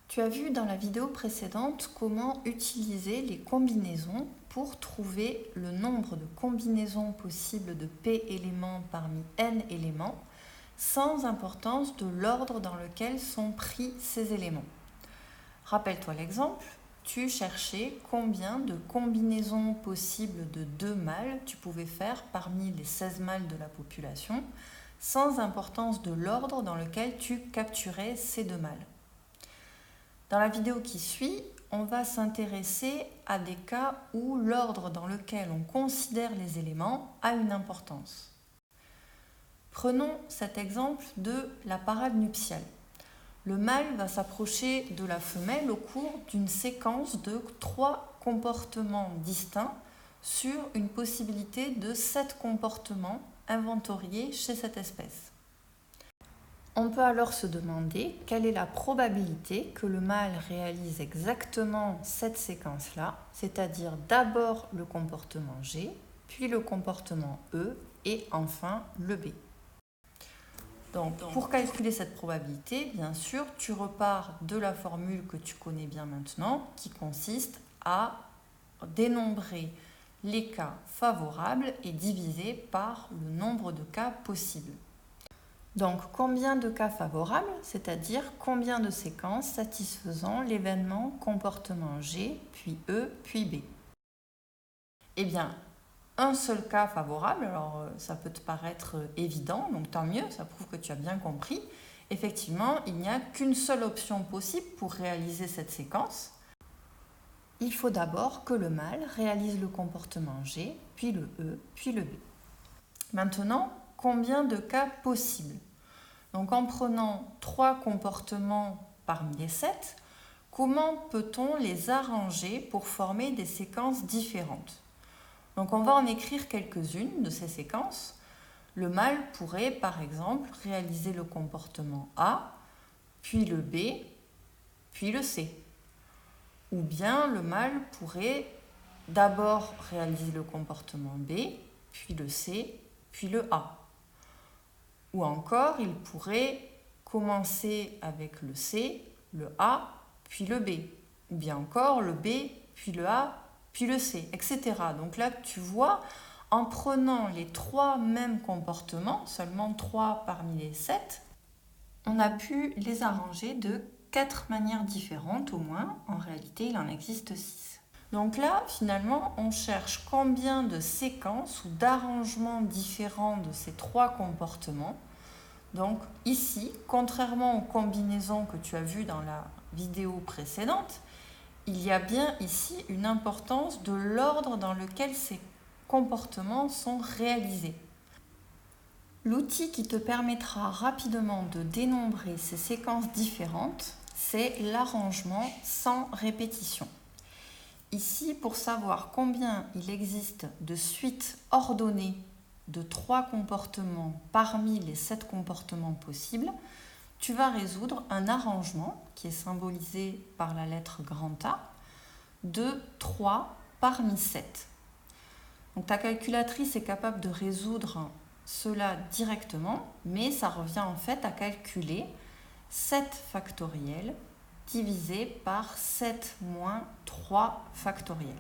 Tu as vu dans la vidéo précédente comment utiliser les combinaisons pour trouver le nombre de combinaisons possibles de P éléments parmi N éléments sans importance de l'ordre dans lequel sont pris ces éléments. Rappelle-toi l'exemple, tu cherchais combien de combinaisons possibles de 2 mâles tu pouvais faire parmi les 16 mâles de la population sans importance de l'ordre dans lequel tu capturais ces 2 mâles. Dans la vidéo qui suit, on va s'intéresser à des cas où l'ordre dans lequel on considère les éléments a une importance. Prenons cet exemple de la parade nuptiale. Le mâle va s'approcher de la femelle au cours d'une séquence de 3 comportements distincts sur une possibilité de 7 comportements inventoriés chez cette espèce. On peut alors se demander quelle est la probabilité que le mâle réalise exactement cette séquence-là, c'est-à-dire d'abord le comportement G, puis le comportement E et enfin le B. Donc, pour calculer cette probabilité, bien sûr, tu repars de la formule que tu connais bien maintenant, qui consiste à dénombrer les cas favorables et diviser par le nombre de cas possibles. Donc, combien de cas favorables, c'est-à-dire combien de séquences satisfaisant l'événement comportement G, puis E, puis B. Eh bien, un seul cas favorable, alors ça peut te paraître évident, donc tant mieux, ça prouve que tu as bien compris. Effectivement, il n'y a qu'une seule option possible pour réaliser cette séquence. Il faut d'abord que le mâle réalise le comportement G, puis le E, puis le B. Maintenant, combien de cas possibles? Donc en prenant 3 comportements parmi les 7, comment peut-on les arranger pour former des séquences différentes? Donc on va en écrire quelques-unes de ces séquences. Le mâle pourrait par exemple réaliser le comportement A, puis le B, puis le C. Ou bien le mâle pourrait d'abord réaliser le comportement B, puis le C, puis le A. Ou encore, il pourrait commencer avec le C, le A, puis le B. Ou bien encore le B, puis le A, puis le C, etc. Donc là, tu vois, en prenant les 3 mêmes comportements, seulement 3 parmi les 7, on a pu les arranger de 4 manières différentes au moins. En réalité, il en existe 6. Donc là, finalement, on cherche combien de séquences ou d'arrangements différents de ces 3 comportements. Donc ici, contrairement aux combinaisons que tu as vues dans la vidéo précédente, il y a bien ici une importance de l'ordre dans lequel ces comportements sont réalisés. L'outil qui te permettra rapidement de dénombrer ces séquences différentes, c'est l'arrangement sans répétition. Ici, pour savoir combien il existe de suites ordonnées de 3 comportements parmi les 7 comportements possibles, tu vas résoudre un arrangement qui est symbolisé par la lettre grand A de 3 parmi 7. Donc ta calculatrice est capable de résoudre cela directement, mais ça revient en fait à calculer 7 factoriel divisé par 7 moins 3 factoriel.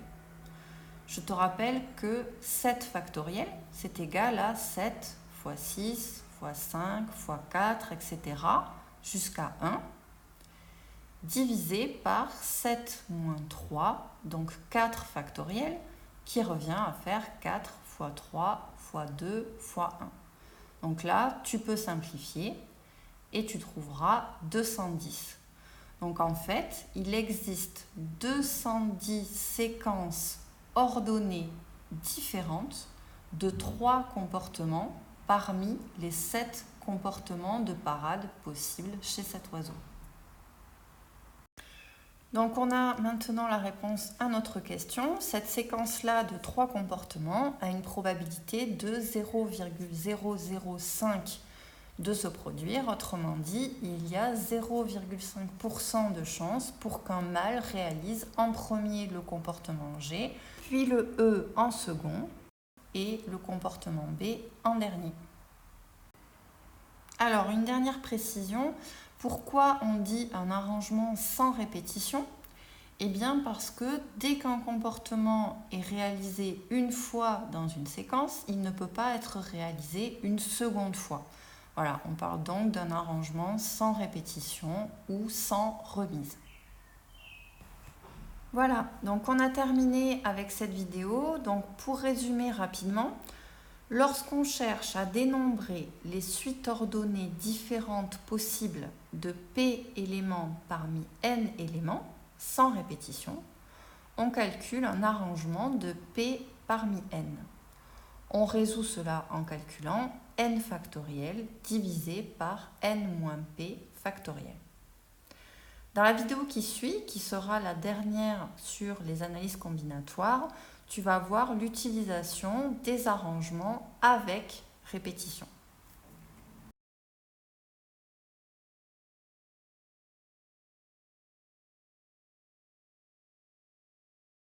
Je te rappelle que 7 factoriel, c'est égal à 7 fois 6 fois 5 fois 4, etc. jusqu'à 1, divisé par 7 moins 3, donc 4 factoriel, qui revient à faire 4 fois 3 fois 2 fois 1. Donc là, tu peux simplifier et tu trouveras 210. Donc en fait, il existe 210 séquences ordonnées différentes de 3 comportements parmi les 7 comportements de parade possibles chez cet oiseau. Donc on a maintenant la réponse à notre question. Cette séquence-là de 3 comportements a une probabilité de 0,005 de se produire. Autrement dit, il y a 0,5% de chance pour qu'un mâle réalise en premier le comportement G, puis le E en second et le comportement B en dernier. Alors, une dernière précision, Pourquoi on dit un arrangement sans répétition? Eh bien parce que dès qu'un comportement est réalisé une fois dans une séquence, il ne peut pas être réalisé une seconde fois. Voilà, on parle donc d'un arrangement sans répétition ou sans remise. Voilà, donc on a terminé avec cette vidéo. Donc pour résumer rapidement, lorsqu'on cherche à dénombrer les suites ordonnées différentes possibles de P éléments parmi N éléments, sans répétition, on calcule un arrangement de P parmi N. On résout cela en calculant N factoriel divisé par N moins P factoriel. Dans la vidéo qui suit, qui sera la dernière sur les analyses combinatoires, tu vas voir l'utilisation des arrangements avec répétition.